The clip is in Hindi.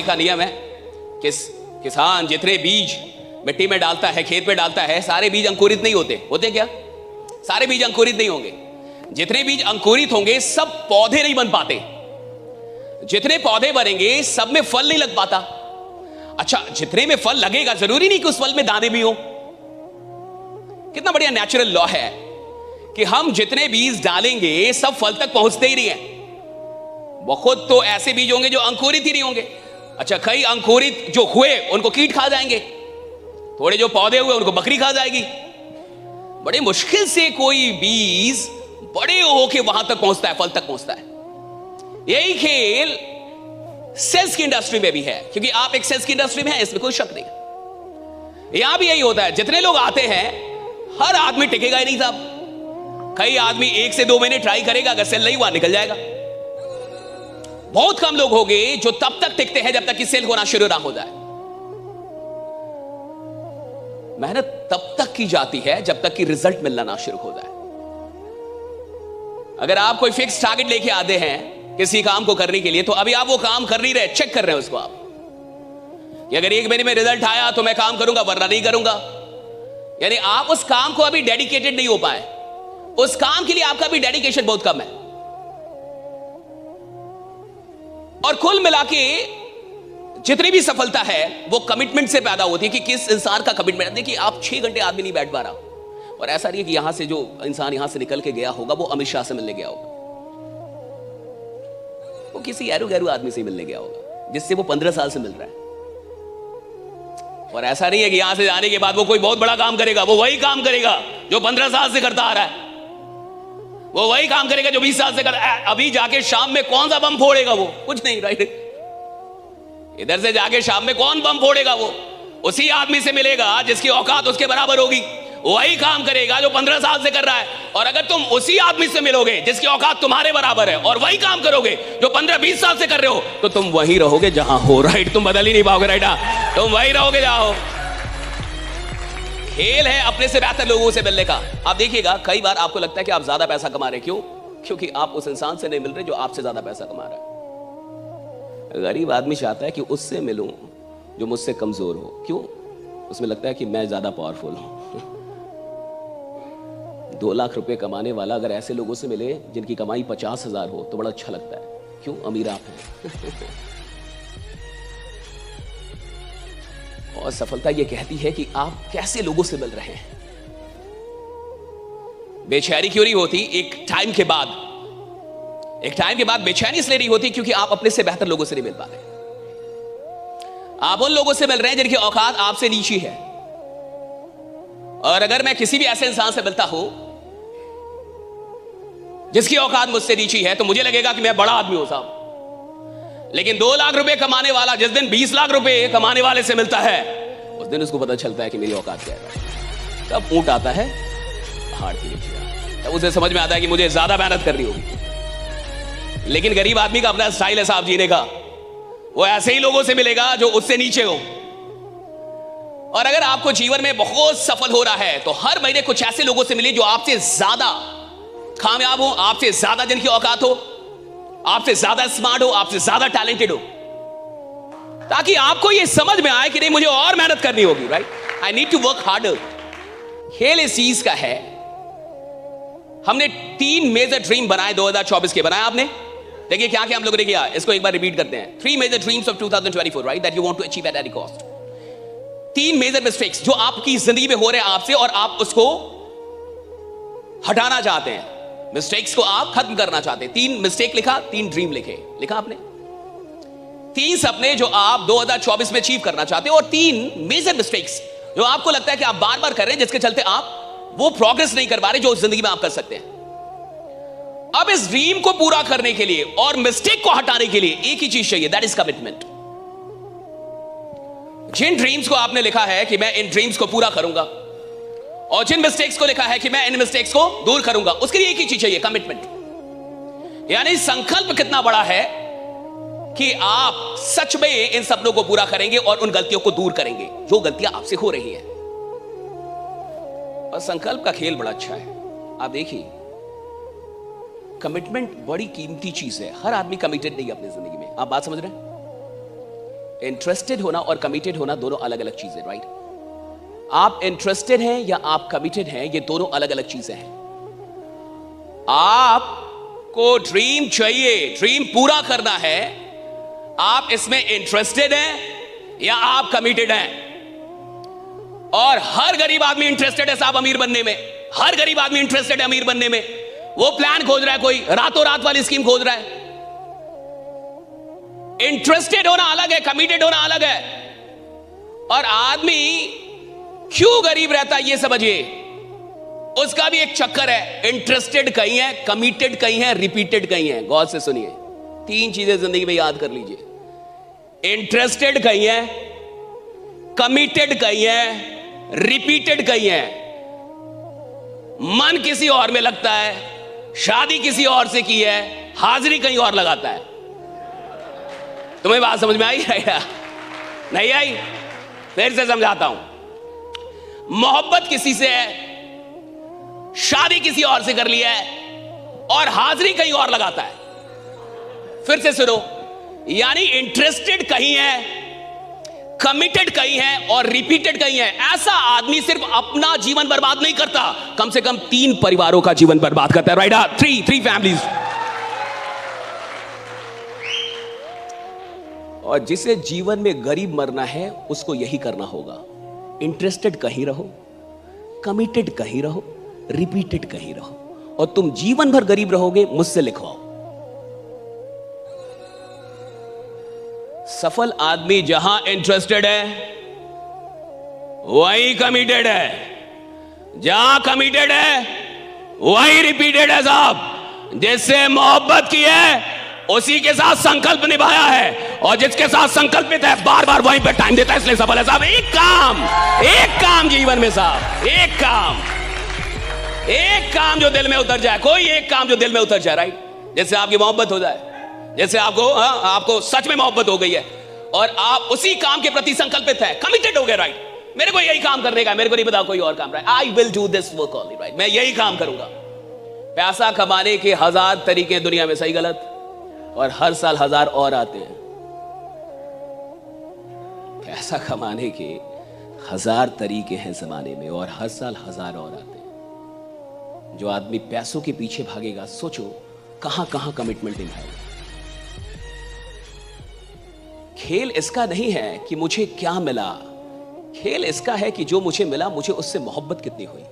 का नियम है कि किसान जितने बीज मिट्टी में डालता है, खेत में डालता है, सारे बीज अंकुरित नहीं होते क्या? सारे बीज अंकुरित नहीं होंगे। जितने बीज अंकुरित होंगे सब पौधे नहीं बन पाते। जितने पौधे बनेंगे सब में फल नहीं लग पाता। अच्छा, जितने में फल लगेगा जरूरी नहीं कि उस फल में दाने भी हो। कितना बढ़िया नेचुरल लॉ है कि हम जितने बीज डालेंगे सब फल तक पहुंचते ही नहीं है। बहुत तो ऐसे बीज होंगे जो अंकुरित ही नहीं होंगे। अच्छा, कई अंकुरित जो हुए उनको कीट खा जाएंगे, थोड़े जो पौधे हुए उनको बकरी खा जाएगी। बड़े मुश्किल से कोई बीज बड़े होके वहां तक पहुंचता है, फल तक पहुंचता है। यही खेल सेल्स की इंडस्ट्री में भी है, क्योंकि आप एक सेल्स की इंडस्ट्री में हैं, इसमें कोई शक नहीं। यहां भी यही होता है, जितने लोग आते हैं हर आदमी टिकेगा ही नहीं साहब। कई आदमी 1 से 2 महीने ट्राई करेगा, अगर सेल नहीं हुआ निकल जाएगा। बहुत कम लोग होंगे जो तब तक टिकते हैं जब तक कि सेल होना शुरू ना हो जाए। मेहनत तब तक की जाती है जब तक कि रिजल्ट मिलना ना शुरू हो जाए। अगर आप कोई फिक्स टारगेट लेके आते हैं किसी काम को करने के लिए, तो अभी आप वो काम कर नहीं रहे, चेक कर रहे हैं उसको आप कि अगर 1 महीने में रिजल्ट आया तो मैं काम करूंगा, वरना नहीं करूंगा। यानी आप उस काम को अभी डेडिकेटेड नहीं हो पाए। उस काम के लिए आपका भी डेडिकेशन बहुत कम है। और कुल मिला के जितनी भी सफलता है वो कमिटमेंट से पैदा होती है कि किस इंसान का कमिटमेंट। देखिए, आप 6 घंटे आदमी नहीं बैठ पा रहा, और ऐसा नहीं है कि यहां से जो इंसान यहां से निकल के गया होगा वो अमित शाह से मिलने गया होगा, वो किसी गैरू गैरू आदमी से मिलने गया होगा जिससे वो 15 साल से मिल रहा है। और ऐसा नहीं है कि यहां से जाने के बाद वो कोई बहुत बड़ा काम करेगा। वो वही काम करेगा जो 15 साल से करता आ रहा है। वो वही काम करेगा जो 20 साल से कर रहा है। अभी जाके शाम में कौन सा बम फोड़ेगा? वो कुछ नहीं, राइट। इधर से जाके शाम में कौन बम फोड़ेगा? वो उसी आदमी से मिलेगा जिसकी औकात उसके बराबर होगी। वही काम करेगा जो 15 साल से कर रहा है। और अगर तुम उसी आदमी से मिलोगे जिसकी औकात तुम्हारे बराबर है और वही काम करोगे जो 15-20 साल से कर रहे हो, तो तुम वहीं रहोगे जहां हो, राइट। तुम बदल ही नहीं पाओगे, राइट। तुम वहीं रहोगे जहां हो। खेल है अपने से बेहतर लोगों से मिलने का। आप देखिएगा, कई बार आपको लगता है कि आप ज्यादा पैसा कमा रहे। क्यों? क्योंकि आप उस इंसान से नहीं मिल रहे जो आपसे ज्यादा पैसा कमा रहा है। गरीब आदमी चाहता है कि उससे मिलूं जो मुझसे कमजोर हो। क्यों? उसमें लगता है कि मैं ज्यादा पावरफुल हूं। 2 लाख रुपए कमाने वाला अगर ऐसे लोगों से मिले जिनकी कमाई 50,000 हो तो बड़ा अच्छा लगता है। क्यों? अमीर आप हैं। और सफलता यह कहती है कि आप कैसे लोगों से मिल रहे हैं। बेचैनी क्यों नहीं होती? एक टाइम के बाद बेचैनी इसलिए नहीं होती क्योंकि आप अपने से बेहतर लोगों से नहीं मिल पा रहे। आप उन लोगों से मिल रहे हैं जिनकी औकात आपसे नीची है। और अगर मैं किसी भी ऐसे इंसान से मिलता हूं जिसकी औकात मुझसे नीची है, तो मुझे लगेगा कि मैं बड़ा आदमी हूं साहब। लेकिन 2 लाख रुपए कमाने वाला जिस दिन 20 लाख रुपए कमाने वाले से मिलता है, उस दिन उसको पता चलता है कि मेरी औकात क्या है। तब ऊंट आता है पहाड़ के नीचे, तब उसे समझ में आता है कि मुझे ज्यादा मेहनत करनी होगी। लेकिन गरीब आदमी का अपना स्टाइल है साहब जीने का। वो ऐसे ही लोगों से मिलेगा जो उससे नीचे हो। और अगर आपको जीवन में बहुत सफल हो रहा है तो हर महीने कुछ ऐसे लोगों से मिलिए जो आपसे ज्यादा कामयाब हो, आपसे ज्यादा जिनकी औकात हो, आपसे ज्यादा स्मार्ट हो, आपसे ज्यादा टैलेंटेड हो, ताकि आपको यह समझ में आए कि नहीं, मुझे और मेहनत करनी होगी, right. I need to work harder. खेल इस चीज का है। हमने 3 मेजर ड्रीम बनाए 2024 के। बनाए आपने? देखिए क्या क्या हम लोगों ने किया, इसको एक बार रिपीट करते हैं। 3 major dreams of 2024, right, that you want to achieve at any cost. 3 major mistakes जो आपकी जिंदगी में हो रहे हैं आपसे और आप उसको हटाना चाहते हैं। मिस्टेक्स को आप खत्म करना चाहते हैं। 3 मिस्टेक लिखा, 3 ड्रीम लिखा आपने। 3 सपने जो आप 2024 में अचीव करना चाहते हैं और 3 मेजर मिस्टेक्स जो आपको लगता है कि आप बार बार कर रहे हैं, जिसके चलते आप वो प्रोग्रेस नहीं कर पा रहे जो जिंदगी में आप कर सकते हैं। अब इस ड्रीम को पूरा करने के लिए और मिस्टेक को हटाने के लिए एक ही चीज चाहिए, दैट इज कमिटमेंट। जिन ड्रीम्स को आपने लिखा है कि मैं इन ड्रीम्स को पूरा करूंगा, और जिन मिस्टेक्स को लिखा है कि मैं इन मिस्टेक्स को दूर करूंगा, उसके लिए एक ही चीज चाहिए, कमिटमेंट। यानी संकल्प कितना बड़ा है कि आप सच में इन सपनों को पूरा करेंगे और उन गलतियों को दूर करेंगे जो गलतियां आपसे हो रही हैं। और संकल्प का खेल बड़ा अच्छा है। आप देखिए, कमिटमेंट बड़ी कीमती चीज है। हर आदमी कमिटेड नहीं है अपनी जिंदगी में। आप बात समझ रहे हैं? इंटरेस्टेड होना और कमिटेड होना दोनों अलग अलग चीजें, राइट? आप इंटरेस्टेड हैं या आप कमिटेड हैं, ये दोनों अलग अलग चीजें हैं। आपको ड्रीम चाहिए, ड्रीम पूरा करना है, आप इसमें इंटरेस्टेड हैं या आप कमिटेड हैं? और हर गरीब आदमी इंटरेस्टेड है साहब अमीर बनने में, हर गरीब आदमी इंटरेस्टेड है अमीर बनने में। वो प्लान खोज रहा है, कोई रातों रात वाली स्कीम खोज रहा है। इंटरेस्टेड होना अलग है, कमिटेड होना अलग है। और आदमी क्यों गरीब रहता है ये समझिए, उसका भी एक चक्कर है। इंटरेस्टेड कहीं है, कमिटेड कहीं है, रिपीटेड कहीं है। गौर से सुनिए, 3 चीजें जिंदगी में याद कर लीजिए। इंटरेस्टेड कहीं है, कमिटेड कहीं है, रिपीटेड कहीं है। मन किसी और में लगता है, शादी किसी और से की है, हाजिरी कहीं और लगाता है। तुम्हें बात समझ में आई है या नहीं आई? फिर से समझाता हूं। मोहब्बत किसी से है, शादी किसी और से कर लिया है और हाजिरी कहीं और लगाता है। फिर से सुनो, यानी इंटरेस्टेड कहीं है, कमिटेड कहीं है और रिपीटेड कहीं है। ऐसा आदमी सिर्फ अपना जीवन बर्बाद नहीं करता, कम से कम 3 परिवारों का जीवन बर्बाद करता है, राइट? 3 फैमिलीज। और जिसे जीवन में गरीब मरना है उसको यही करना होगा। इंटरेस्टेड कहीं रहो, कमिटेड कहीं रहो, रिपीटेड कहीं रहो, और तुम जीवन भर गरीब रहोगे। मुझसे लिखवाओ। सफल आदमी जहां इंटरेस्टेड है वही कमिटेड है, जहां कमिटेड है वही रिपीटेड है साहब। जिससे मोहब्बत की है उसी के साथ संकल्प निभाया है, और जिसके साथ संकल्पित है बार बार वहीं पे टाइम देता है, इसलिए सफल है साहब। एक काम जीवन में साहब, एक काम जो दिल में उतर जाए, कोई एक काम जो दिल में उतर जाए, राइट? जैसे आपकी मोहब्बत हो जाए, जैसे आपको सच में मोहब्बत हो गई है और आप उसी काम के प्रति संकल्पित है, कमिटेड हो गए, राइट? मेरे को यही काम करने का, मेरे को नहीं पता कोई और काम, right? I will do this work only, right? मैं यही काम करूंगा। पैसा कमाने के 1000 तरीके दुनिया में, सही गलत, और हर साल 1000 और आते हैं। पैसा कमाने के 1000 तरीके हैं जमाने में, और हर साल 1000 और आते हैं। जो आदमी पैसों के पीछे भागेगा, सोचो कहां कहां कमिटमेंट निभाएगा। खेल इसका नहीं है कि मुझे क्या मिला, खेल इसका है कि जो मुझे मिला मुझे उससे मोहब्बत कितनी हुई।